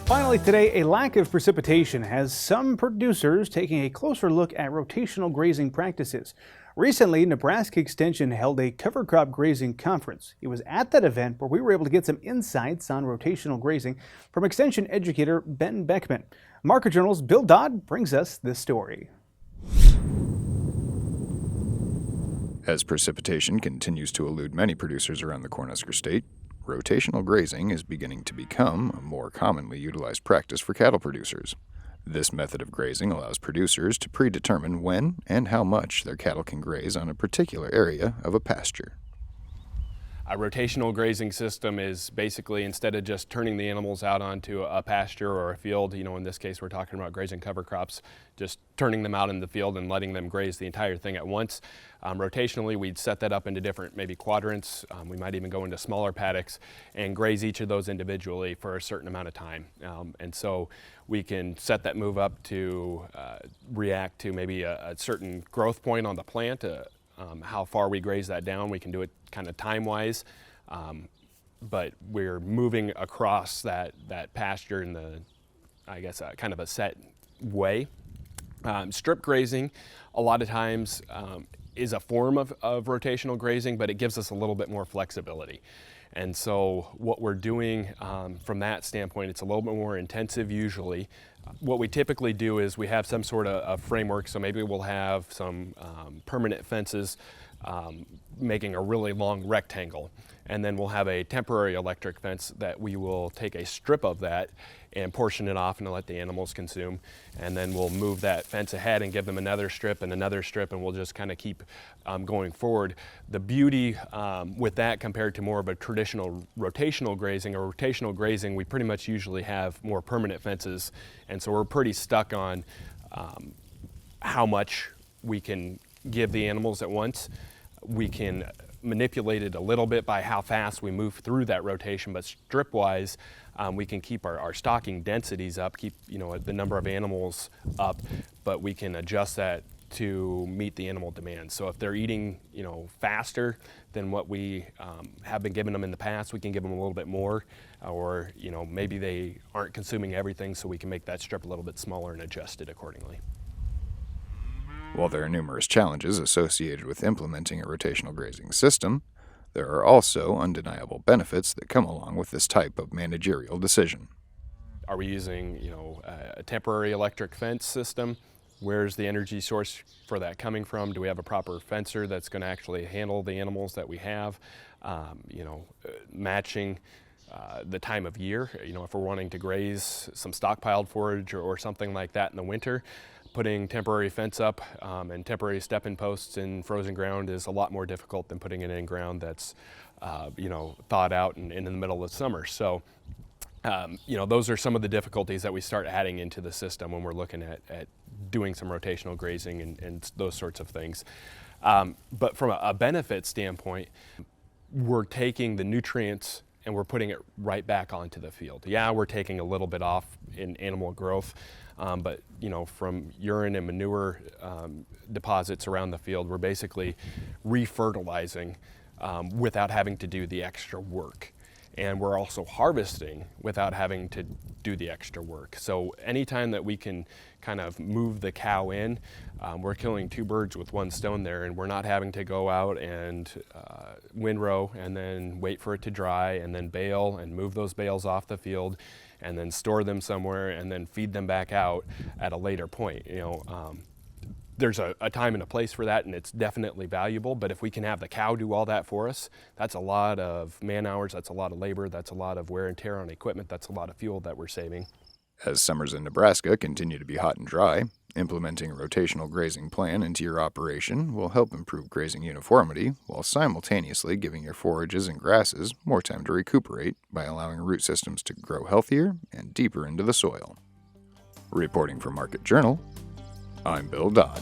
Finally today, a lack of precipitation has some producers taking a closer look at rotational grazing practices. Recently, Nebraska Extension held a cover crop grazing conference. It was at that event where we were able to get some insights on rotational grazing from Extension Educator Ben Beckman. Market Journal's Bill Dodd brings us this story. As precipitation continues to elude many producers around the Cornhusker State, rotational grazing is beginning to become a more commonly utilized practice for cattle producers. This method of grazing allows producers to predetermine when and how much their cattle can graze on a particular area of a pasture. A rotational grazing system is basically, instead of just turning the animals out onto a pasture or a field, in this case we're talking about grazing cover crops, just turning them out in the field and letting them graze the entire thing at once. Rotationally, we'd set that up into different maybe quadrants. We might even go into smaller paddocks and graze each of those individually for a certain amount of time. And so we can set that move up to react to maybe a certain growth point on the plant, how far we graze that down. We can do it kind of time-wise, but we're moving across that pasture in kind of a set way. Strip grazing, a lot of times, is a form of rotational grazing, but it gives us a little bit more flexibility. And so what we're doing from that standpoint, it's a little bit more intensive usually. What we typically do is we have some sort of framework, so maybe we'll have some permanent fences making a really long rectangle, and then we'll have a temporary electric fence that we will take a strip of that and portion it off and let the animals consume, and then we'll move that fence ahead and give them another strip, and we'll just kind of keep going forward. The beauty with that compared to more of a traditional rotational grazing, we pretty much usually have more permanent fences, and so we're pretty stuck on how much we can give the animals at once. We can manipulate it a little bit by how fast we move through that rotation, but strip-wise, we can keep our stocking densities up, keep the number of animals up, but we can adjust that to meet the animal demand. So if they're eating faster than what we have been giving them in the past, we can give them a little bit more, or maybe they aren't consuming everything, so we can make that strip a little bit smaller and adjust it accordingly. While there are numerous challenges associated with implementing a rotational grazing system, there are also undeniable benefits that come along with this type of managerial decision. Are we using a temporary electric fence system? Where's the energy source for that coming from? Do we have a proper fencer that's going to actually handle the animals that we have? Matching the time of year. If we're wanting to graze some stockpiled forage or something like that in the winter, putting temporary fence up and temporary step-in posts in frozen ground is a lot more difficult than putting it in ground that's thawed out and in the middle of summer. So those are some of the difficulties that we start adding into the system when we're looking at doing some rotational grazing and those sorts of things. But from a benefit standpoint, we're taking the nutrients and we're putting it right back onto the field. Yeah, we're taking a little bit off in animal growth, but from urine and manure deposits around the field, we're basically refertilizing without having to do the extra work. And we're also harvesting without having to do the extra work. So anytime that we can kind of move the cow in, we're killing two birds with one stone there, and we're not having to go out and windrow and then wait for it to dry and then bale and move those bales off the field and then store them somewhere and then feed them back out at a later point. There's a time and a place for that, and it's definitely valuable, but if we can have the cow do all that for us, that's a lot of man hours, that's a lot of labor, that's a lot of wear and tear on equipment, that's a lot of fuel that we're saving. As summers in Nebraska continue to be hot and dry, implementing a rotational grazing plan into your operation will help improve grazing uniformity while simultaneously giving your forages and grasses more time to recuperate by allowing root systems to grow healthier and deeper into the soil. Reporting for Market Journal, I'm Bill Dodd.